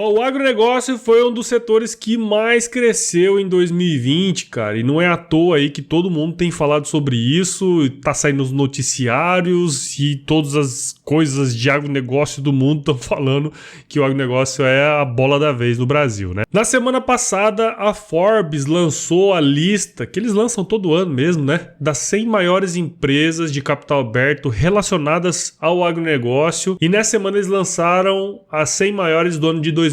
Ó, o agronegócio foi um dos setores que mais cresceu em 2020, cara. E não é à toa aí que todo mundo tem falado sobre isso, tá saindo nos noticiários e todas as coisas de agronegócio do mundo estão falando que o agronegócio é a bola da vez no Brasil, né? Na semana passada, a Forbes lançou a lista, que eles lançam todo ano mesmo, né? Das 100 maiores empresas de capital aberto relacionadas ao agronegócio. E nessa semana eles lançaram as 100 maiores do ano de 2020.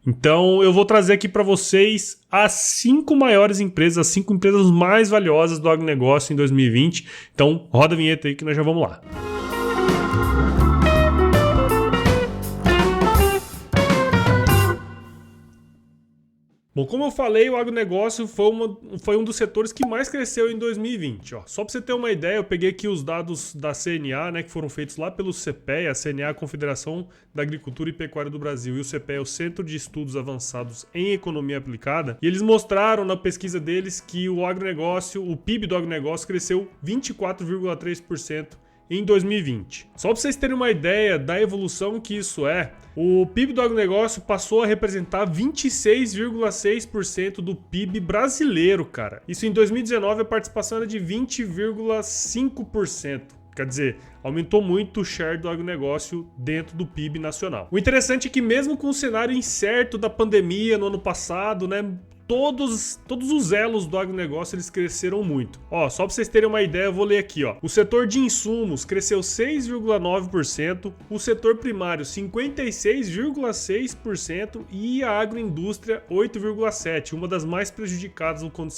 Então eu vou trazer aqui para vocês as 5 maiores empresas, as 5 empresas mais valiosas do agronegócio em 2020. Então roda a vinheta aí que nós já vamos lá. Bom, como eu falei, o agronegócio foi um dos setores que mais cresceu em 2020. Ó. Só para você ter uma ideia, eu peguei aqui os dados da CNA, né, que foram feitos lá pelo CPEA. A CNA é a Confederação da Agricultura e Pecuária do Brasil, e o CPEA é o Centro de Estudos Avançados em Economia Aplicada. E eles mostraram na pesquisa deles que o agronegócio, o PIB do agronegócio cresceu 24,3% em 2020. Só para vocês terem uma ideia da evolução que isso é, o PIB do agronegócio passou a representar 26,6% do PIB brasileiro, cara. Isso em 2019 a participação era de 20,5%. Quer dizer, aumentou muito o share do agronegócio dentro do PIB nacional. O interessante é que mesmo com o cenário incerto da pandemia no ano passado, né, todos os elos do agronegócio eles cresceram muito. Ó, só para vocês terem uma ideia, eu vou ler aqui, ó. O setor de insumos cresceu 6,9%, o setor primário 56,6% e a agroindústria 8,7%, uma das mais prejudicadas quando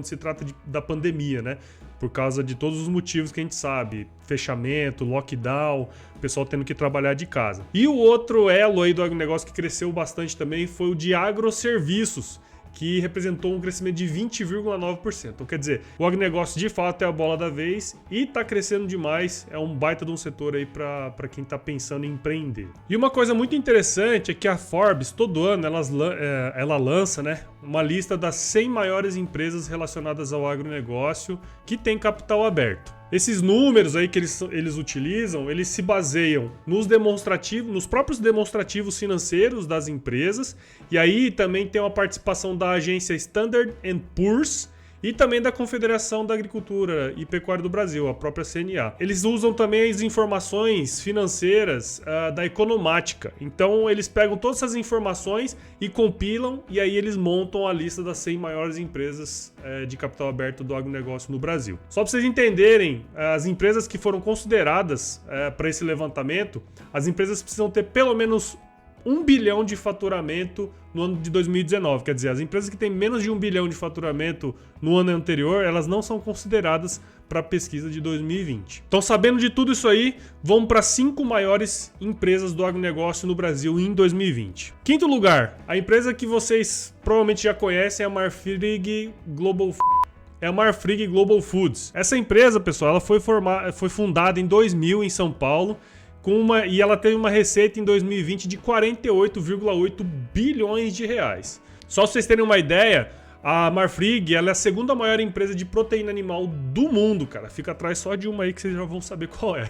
se trata da pandemia, né? Por causa de todos os motivos que a gente sabe, fechamento, lockdown, o pessoal tendo que trabalhar de casa. E o outro elo aí do agronegócio que cresceu bastante também foi o de agroserviços, que representou um crescimento de 20,9%. Então, quer dizer, o agronegócio de fato é a bola da vez e está crescendo demais. É um baita de um setor aí para quem está pensando em empreender. E uma coisa muito interessante é que a Forbes, todo ano, ela lança, né, uma lista das 100 maiores empresas relacionadas ao agronegócio que tem capital aberto. Esses números aí que eles utilizam, eles se baseiam nos próprios demonstrativos financeiros das empresas, e aí também tem uma participação da agência Standard & Poor's e também da Confederação da Agricultura e Pecuária do Brasil, a própria CNA. Eles usam também as informações financeiras da Economática. Então eles pegam todas essas informações e compilam, e aí eles montam a lista das 100 maiores empresas de capital aberto do agronegócio no Brasil. Só para vocês entenderem, as empresas que foram consideradas para esse levantamento, as empresas precisam ter pelo menos 1 bilhão de faturamento no ano de 2019. Quer dizer, as empresas que têm menos de 1 bilhão de faturamento no ano anterior, elas não são consideradas para a pesquisa de 2020. Então, sabendo de tudo isso aí, vamos para as 5 maiores empresas do agronegócio no Brasil em 2020. Quinto lugar, a empresa que vocês provavelmente já conhecem é a Marfrig Global Foods. Essa empresa, pessoal, ela foi fundada em 2000 em São Paulo, e ela teve uma receita em 2020 de 48,8 bilhões de reais. Só para vocês terem uma ideia, a Marfrig ela é a segunda maior empresa de proteína animal do mundo, cara. Fica atrás só de uma aí que vocês já vão saber qual é.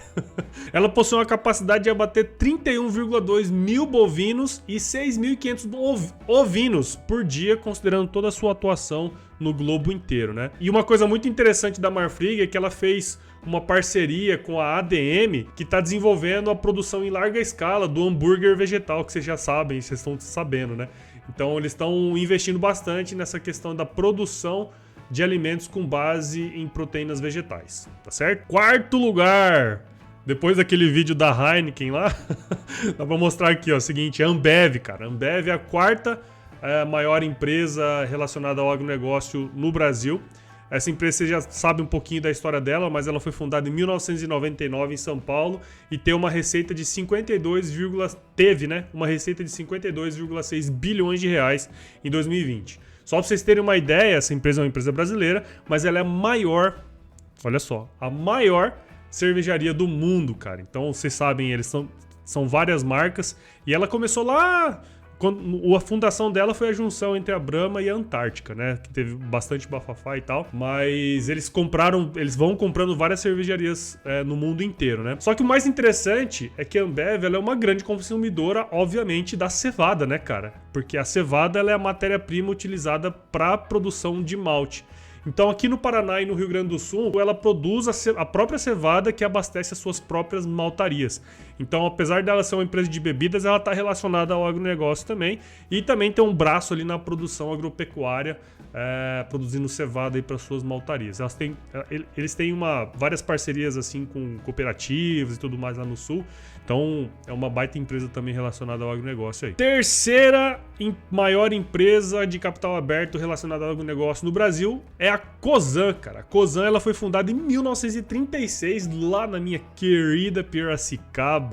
Ela possui uma capacidade de abater 31,2 mil bovinos e 6.500 ovinos por dia, considerando toda a sua atuação no globo inteiro, né? E uma coisa muito interessante da Marfrig é que ela fez uma parceria com a ADM, que está desenvolvendo a produção em larga escala do hambúrguer vegetal, que vocês já sabem, vocês estão sabendo, né? Então eles estão investindo bastante nessa questão da produção de alimentos com base em proteínas vegetais, tá certo? Quarto lugar, depois daquele vídeo da Heineken lá, dá pra mostrar aqui, ó, o seguinte, a Ambev, cara. A Ambev é a quarta maior empresa relacionada ao agronegócio no Brasil. Essa empresa, você já sabe um pouquinho da história dela, mas ela foi fundada em 1999 em São Paulo e teve uma receita de 52,6 bilhões de reais em 2020. Só para vocês terem uma ideia, essa empresa é uma empresa brasileira, mas ela é a maior, olha só, a maior cervejaria do mundo, cara. Então, vocês sabem, eles são várias marcas e ela começou lá A fundação dela foi a junção entre a Brahma e a Antártica, né? Que teve bastante bafafá e tal. Mas eles vão comprando várias cervejarias no mundo inteiro, né? Só que o mais interessante é que a Ambev ela é uma grande consumidora, obviamente, da cevada, né, cara? Porque a cevada ela é a matéria-prima utilizada para a produção de malte. Então aqui no Paraná e no Rio Grande do Sul, ela produz a própria cevada que abastece as suas próprias maltarias. Então, apesar dela ser uma empresa de bebidas, ela está relacionada ao agronegócio também. E também tem um braço ali na produção agropecuária, produzindo cevada para suas maltarias. Eles têm várias parcerias assim com cooperativas e tudo mais lá no Sul. Então, é uma baita empresa também relacionada ao agronegócio aí. Terceira maior empresa de capital aberto relacionada ao agronegócio no Brasil é a Cosan, cara. A Cosan ela foi fundada em 1936, lá na minha querida Piracicaba.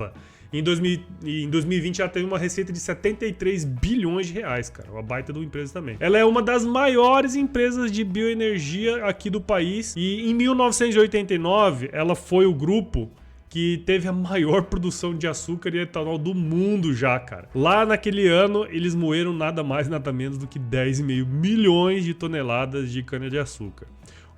Em 2020 ela teve uma receita de 73 bilhões de reais, cara. Uma baita de uma empresa também. Ela é uma das maiores empresas de bioenergia aqui do país. E em 1989 ela foi o grupo que teve a maior produção de açúcar e etanol do mundo já, cara. Lá naquele ano, eles moeram nada mais, nada menos do que 10,5 milhões de toneladas de cana-de-açúcar.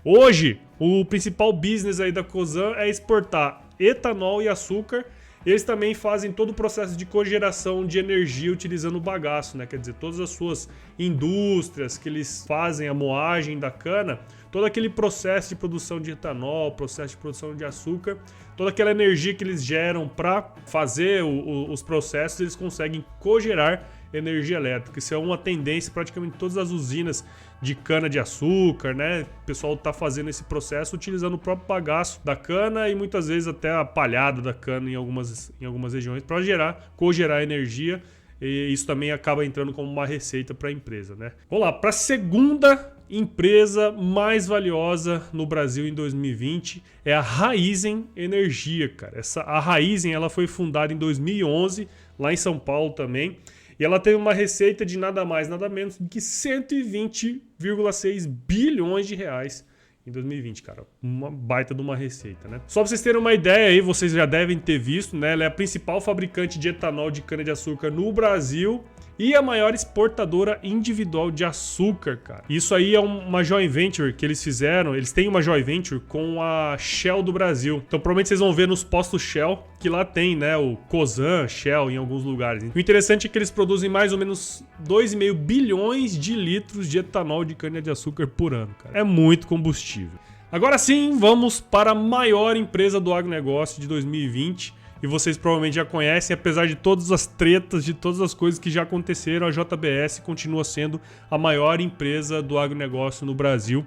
Hoje, o principal business aí da Cosan é exportar etanol e açúcar. Eles também fazem todo o processo de cogeração de energia utilizando o bagaço, né? Quer dizer, todas as suas indústrias que eles fazem a moagem da cana, todo aquele processo de produção de etanol, processo de produção de açúcar, toda aquela energia que eles geram para fazer os processos, eles conseguem cogerar energia elétrica. Isso é uma tendência praticamente todas as usinas de cana-de-açúcar, né? O pessoal está fazendo esse processo utilizando o próprio bagaço da cana e muitas vezes até a palhada da cana em algumas regiões para cogerar energia. E isso também acaba entrando como uma receita para a empresa, né? Vamos lá, para a segunda empresa mais valiosa no Brasil em 2020 é a Raízen Energia, cara. A Raízen ela foi fundada em 2011, lá em São Paulo também. E ela teve uma receita de nada mais, nada menos do que 120,6 bilhões de reais em 2020, cara. Uma baita de uma receita, né? Só pra vocês terem uma ideia aí, vocês já devem ter visto, né? Ela é a principal fabricante de etanol de cana-de-açúcar no Brasil e a maior exportadora individual de açúcar, cara. Isso aí é uma joint venture que eles fizeram. Eles têm uma joint venture com a Shell do Brasil. Então provavelmente vocês vão ver nos postos Shell que lá tem, né, o Cosan, Shell em alguns lugares. O interessante é que eles produzem mais ou menos 2,5 bilhões de litros de etanol de cana-de-açúcar por ano, cara. É muito combustível. Agora sim, vamos para a maior empresa do agronegócio de 2020. E vocês provavelmente já conhecem, apesar de todas as tretas, de todas as coisas que já aconteceram, a JBS continua sendo a maior empresa do agronegócio no Brasil.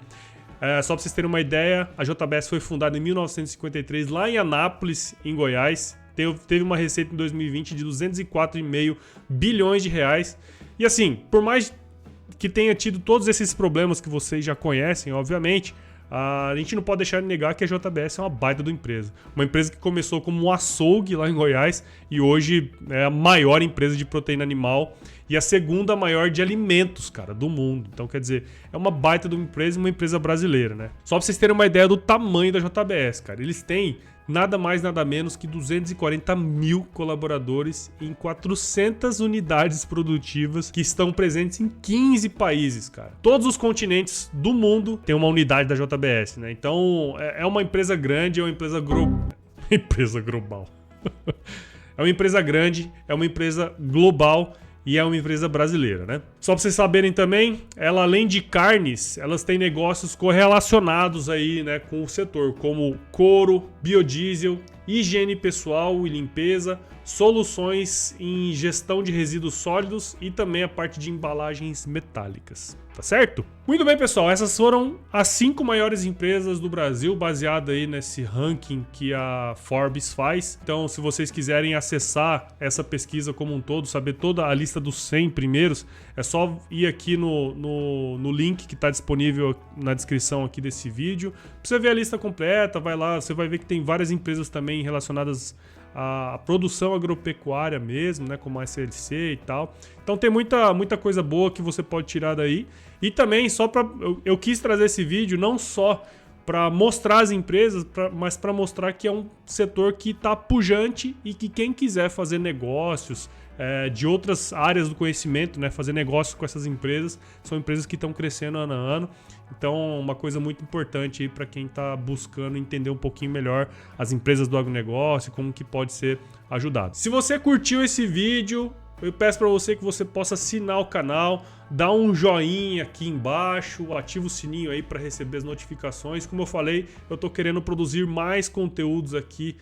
Só para vocês terem uma ideia, a JBS foi fundada em 1953 lá em Anápolis, em Goiás. Teve uma receita em 2020 de 204,5 bilhões de reais. E assim, por mais que tenha tido todos esses problemas que vocês já conhecem, obviamente, a gente não pode deixar de negar que a JBS é uma baita de uma empresa. Uma empresa que começou como um açougue lá em Goiás e hoje é a maior empresa de proteína animal e a segunda maior de alimentos, cara, do mundo. Então, quer dizer, é uma baita de uma empresa brasileira, né? Só pra vocês terem uma ideia do tamanho da JBS, cara. Eles têm nada mais, nada menos que 240 mil colaboradores em 400 unidades produtivas que estão presentes em 15 países, cara. Todos os continentes do mundo têm uma unidade da JBS, né? Então, é uma empresa grande, é uma empresa empresa global. É uma empresa grande, é uma empresa global e é uma empresa brasileira, né? Só pra vocês saberem também, ela além de carnes, elas têm negócios correlacionados aí, né, com o setor, como couro, biodiesel, higiene pessoal e limpeza, soluções em gestão de resíduos sólidos e também a parte de embalagens metálicas. Tá certo? Muito bem, pessoal. Essas foram as 5 maiores empresas do Brasil, baseado aí nesse ranking que a Forbes faz. Então, se vocês quiserem acessar essa pesquisa como um todo, saber toda a lista dos 100 primeiros, é só ir aqui no link que está disponível na descrição aqui desse vídeo. Pra você ver a lista completa, vai lá, você vai ver que tem várias empresas também relacionadas a produção agropecuária mesmo, né, como a SLC e tal. Então tem muita coisa boa que você pode tirar daí. E também, eu quis trazer esse vídeo não só para mostrar as empresas, mas para mostrar que é um setor que está pujante e que quem quiser fazer negócios de outras áreas do conhecimento, né, fazer negócios com essas empresas, são empresas que estão crescendo ano a ano. Então, uma coisa muito importante para quem está buscando entender um pouquinho melhor as empresas do agronegócio, como que pode ser ajudado. Se você curtiu esse vídeo, eu peço para você que você possa assinar o canal, dar um joinha aqui embaixo, ativa o sininho aí para receber as notificações. Como eu falei, eu tô querendo produzir mais conteúdos aqui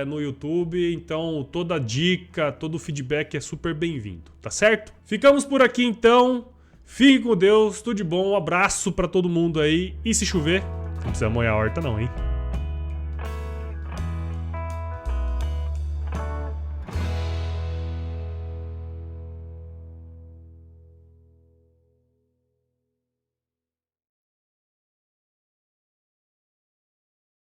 no YouTube, então toda dica, todo feedback é super bem-vindo, tá certo? Ficamos por aqui então, fique com Deus, tudo de bom, um abraço para todo mundo aí e se chover, não precisa molhar a horta não, hein?